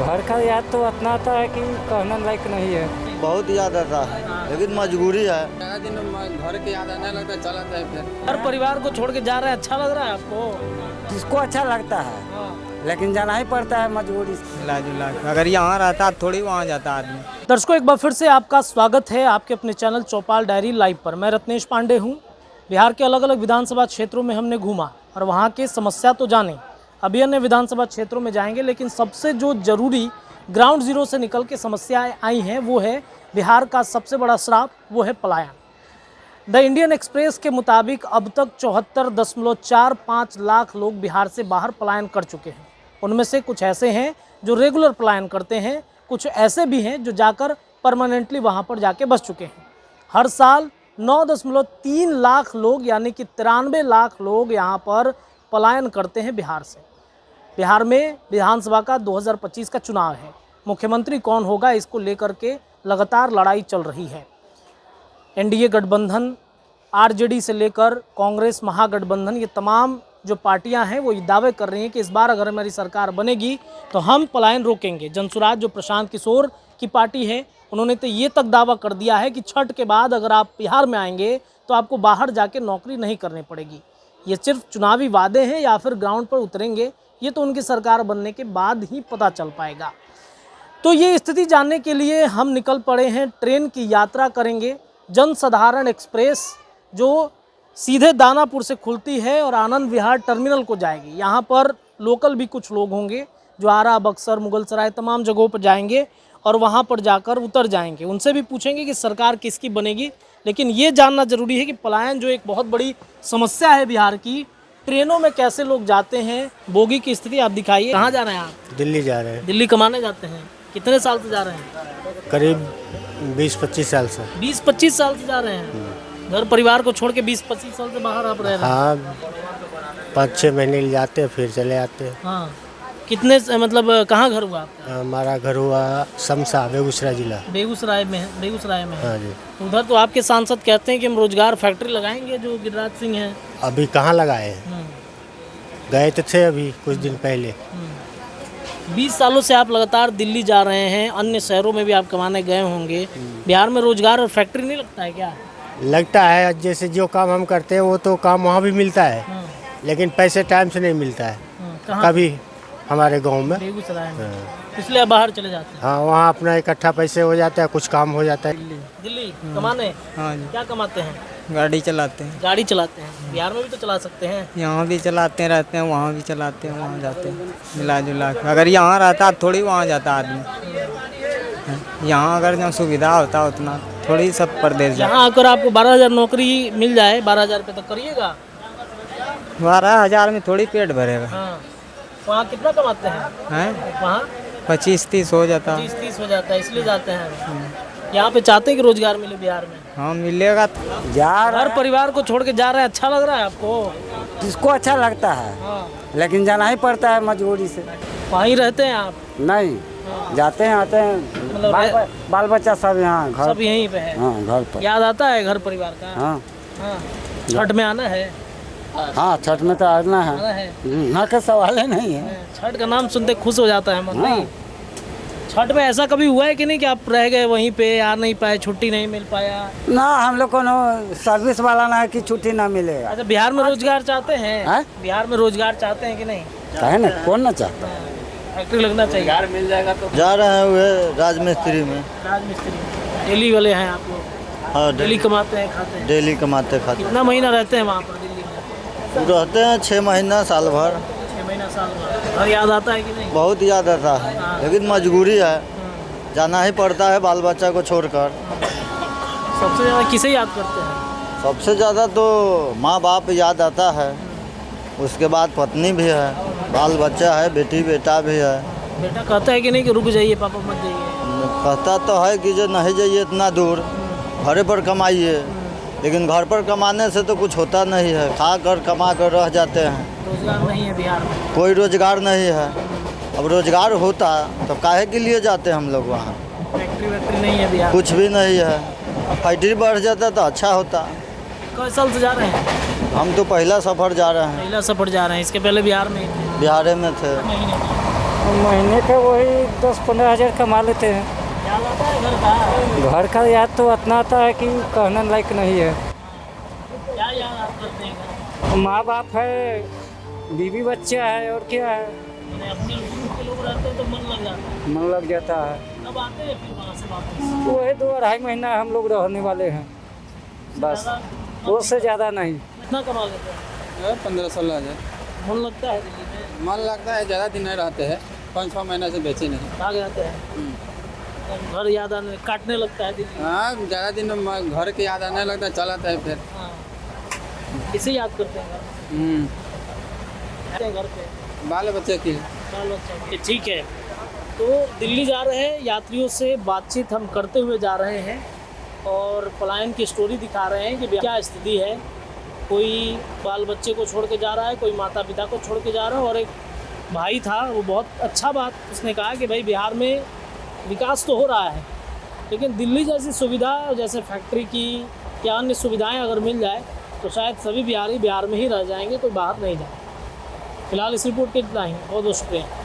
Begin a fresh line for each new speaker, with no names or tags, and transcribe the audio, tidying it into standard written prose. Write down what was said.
घर का याद तो उतना आता है कि कहना लायक नहीं है।
बहुत याद आता है, लेकिन मजबूरी है।
दिन घर के याद आने लगता है, चला जाए फिर।
हर परिवार को छोड़ के जा रहे हैं, अच्छा लग रहा है आपको?
जिसको अच्छा लगता है लेकिन जाना ही पड़ता है मजबूरी से।
अगर यहाँ रहता थोड़ी वहाँ जाता आदमी।
दर्शकों, एक बार फिर से आपका स्वागत है आपके अपने चैनल चौपाल डायरी लाइव पर। मैं रत्नेश पांडे हूँ। बिहार के अलग अलग विधानसभा क्षेत्रों में हमने घूमा और वहाँ की समस्या तो जाने। अभी अन्य विधानसभा क्षेत्रों में जाएंगे, लेकिन सबसे जो जरूरी ग्राउंड जीरो से निकल के समस्याएं आई हैं वो है बिहार का सबसे बड़ा श्राप, वो है पलायन। द इंडियन एक्सप्रेस के मुताबिक अब तक 74.45 लाख लोग बिहार से बाहर पलायन कर चुके हैं। उनमें से कुछ ऐसे हैं जो रेगुलर पलायन करते हैं, कुछ ऐसे भी हैं जो जाकर परमानेंटली वहां पर जाके बस चुके हैं। हर साल 9.3 लाख लोग यानी कि 93 लाख लोग यहाँ पर पलायन करते हैं बिहार से। बिहार में विधानसभा का 2025 का चुनाव है। मुख्यमंत्री कौन होगा, इसको लेकर के लगातार लड़ाई चल रही है। एनडीए गठबंधन, आरजेडी से लेकर कांग्रेस महागठबंधन, ये तमाम जो पार्टियां हैं वो ये दावे कर रही हैं कि इस बार अगर हमारी सरकार बनेगी तो हम पलायन रोकेंगे। जनसुराज जो प्रशांत किशोर की पार्टी है, उन्होंने तो ये तक दावा कर दिया है कि छठ के बाद अगर आप बिहार में आएंगे तो आपको बाहर जाके नौकरी नहीं करनी पड़ेगी। ये सिर्फ चुनावी वादे हैं या फिर ग्राउंड पर उतरेंगे, ये तो उनकी सरकार बनने के बाद ही पता चल पाएगा। तो ये स्थिति जानने के लिए हम निकल पड़े हैं। ट्रेन की यात्रा करेंगे, जनसाधारण एक्सप्रेस जो सीधे दानापुर से खुलती है और आनंद विहार टर्मिनल को जाएगी। यहाँ पर लोकल भी कुछ लोग होंगे जो आरा, बक्सर, मुगलसराय तमाम जगहों पर जाएंगे और वहाँ पर जाकर उतर जाएंगे। उनसे भी पूछेंगे कि सरकार किसकी बनेगी। लेकिन ये जानना जरूरी है कि पलायन जो एक बहुत बड़ी समस्या है बिहार की, ट्रेनों में कैसे लोग जाते हैं, बोगी की स्थिति आप दिखाइए। कहाँ जा रहे हैं आप?
दिल्ली जा रहे हैं।
दिल्ली कमाने जाते हैं। कितने साल से जा रहे हैं?
करीब 20-25 साल से।
20-25 साल से जा रहे हैं। घर परिवार को छोड़ के 20-25 साल से बाहर आप रह रहे हैं।
हाँ, 5-6 महीने जाते हैं फिर चले आते हैं।
हाँ, कितने मतलब कहाँ घर हुआ आपका?
हमारा घर हुआ समसा, बेगूसराय जिला।
बेगूसराय में है। बेगूसराय में है।
हाँ जी।
उधर तो आपके सांसद कहते हैं कि हम रोजगार फैक्ट्री लगाएंगे, जो गिरिराज सिंह हैं।
अभी कहाँ लगाए हैं? गए तो थे अभी कुछ दिन पहले।
20 सालों से आप लगातार दिल्ली जा रहे हैं, अन्य शहरों में भी आप कमाने गए होंगे। बिहार में रोजगार और फैक्ट्री नहीं लगता है क्या?
लगता है, जैसे जो काम हम करते हैं वो तो काम वहाँ भी मिलता है, लेकिन पैसे टाइम से नहीं मिलता है। कभी हमारे गांव में,
बेगूसराय में, इसलिए आप बाहर चले जाते हैं।
हाँ, वहाँ अपना इकट्ठा पैसे हो जाता है, कुछ काम हो जाता है।
दिल्ली कमाने?
हाँ जी।
क्या कमाते हैं?
गाड़ी चलाते हैं।
गाड़ी चलाते हैं। बिहार में भी तो चला सकते हैं।
यहाँ भी चलाते रहते हैं, वहाँ भी चलाते हैं, वहाँ जाते हैं, मिला जुला के। अगर यहाँ रहता थोड़ी वहाँ जाता आदमी। यहाँ अगर जहाँ सुविधा होता उतना थोड़ी सब प्रदेश जाता।
यहाँ आकर आपको 12,000 नौकरी मिल जाए, 12,000 रुपये तक करिएगा?
12,000 में थोड़ी पेट भरेगा।
हाँ, वहाँ कितना कमाते हैं? वहाँ
25-30 हो जाता।
30 हो जाता है, इसलिए जाते हैं। यहाँ पे चाहते हैं कि रोजगार मिले बिहार में।
हाँ, मिलेगा।
हर परिवार को छोड़ के जा रहे हैं, अच्छा लग रहा है आपको?
जिसको अच्छा लगता है लेकिन जाना ही पड़ता है मजबूरी से।
वहीं रहते हैं आप?
नहीं, जाते हैं आते हैं,
मतलब
बाल बच्चा सब यहाँ घर,
सब यहीं पे है।
हाँ घर पर।
याद आता है घर परिवार का?
हाँ
हाँ। छठ में आना है?
हाँ, छठ में तो आना है।
आना है।
ना का सवाल ही नहीं है।
छठ का नाम सुनते खुश हो जाता है मन।
हाँ।
नहीं, छठ में ऐसा कभी हुआ है कि नहीं कि आप रह गए वहीं पे, आ नहीं पाए, छुट्टी नहीं मिल पाया?
ना, हम लोग को सर्विस वाला ना है कि छुट्टी ना मिले।
अच्छा, बिहार में रोजगार चाहते हैं?
हाँ?
बिहार में रोजगार चाहते हैं कि नहीं?
कहे ना, कौन ना चाहता।
फैक्ट्री लगना चाहिए।
यार मिल जाएगा तो।
जा रहे हैं वे राजमिस्त्री में।
राजमिस्त्री डेली वाले हैं आप लोग?
हाँ,
डेली कमाते हैं, खाते हैं?
डेली कमाते खाते
कितना महीना रहते हैं वहाँ पर दिल्ली में?
रहते हैं 6 महीना साल भर।
6 महीना साल भर। घर याद आता है कि नहीं?
बहुत याद आता है, लेकिन मजबूरी है, जाना ही पड़ता है बाल बच्चा को छोड़कर।
सबसे ज़्यादा किसे याद करते हैं?
सबसे ज़्यादा तो माँ बाप याद आता है, उसके बाद पत्नी भी है, बाल बच्चा है, बेटी बेटा भी है।
बेटा कहता है कि नहीं कि रुक जाइए पापा मत जाइए?
कहता तो है कि जो नहीं जाइए इतना दूर, घरे पर कमाइए, लेकिन घर पर कमाने से तो कुछ होता नहीं है, खा कर कमा कर रह जाते हैं।
रोजगार नहीं है बिहार में?
कोई रोजगार नहीं है। अब रोजगार होता तो काहे के लिए जाते हम लोग वहाँ?
फैक्ट्री वैक्ट्री नहीं है बिहार?
कुछ भी नहीं है। फैक्ट्री बढ़ जाता तो अच्छा होता।
कई साल से जा रहे हैं?
हम तो पहला सफ़र जा रहे हैं।
पहला सफर जा रहे हैं, इसके पहले बिहार में ही थे?
बिहार में थे।
महीने का वही 10-15 हज़ार कमा लेते हैं।
क्या आता है घर का?
घर का याद तो इतना आता है कि कहने लायक नहीं है।
क्या याद आप करते हैं घर?
माँ बाप है, बीवी बच्चा है, और क्या है।
मैंने अपने ग्रुप के लोग रहते हैं तो मन लग जाता है।
मन लग जाता है।
कब आते हैं फिर वहाँ से वापस?
वही 2-2.5 महीना हम लोग रहने वाले हैं बस, उससे ज़्यादा नहीं।
कितना कमा लेते हैं?
15-16 हज़ार।
मन लगता है दिल्ली में?
मन लगता है, ज़्यादा दिन नहीं रहते हैं, 5-6 महीने से बेचे नहीं।
भाग जाते हैं। घर याद आने काटने लगता है दिल्ली में।
हाँ, ज़्यादा दिन घर के याद आने लगता है, चल आता है फिर।
हाँ। किसे याद करते हैं घर पे?
बाल बच्चे की।
बाल बच्चा के। ठीक है, तो दिल्ली जा रहे हैं यात्रियों से बातचीत हम करते हुए जा रहे हैं और पलायन की स्टोरी दिखा रहे हैं कि क्या स्थिति है। कोई बाल बच्चे को छोड़ के जा रहा है, कोई माता पिता को छोड़ के जा रहा है, और एक भाई था, वो बहुत अच्छा बात उसने कहा कि भाई बिहार में विकास तो हो रहा है, लेकिन दिल्ली जैसी सुविधा, जैसे फैक्ट्री की या अन्य सुविधाएं अगर मिल जाए तो शायद सभी बिहारी बिहार में ही रह जाएंगे, कोई बाहर नहीं जाए। फिलहाल इस रिपोर्ट के इतना ही। बहुत बहुत शुक्रिया।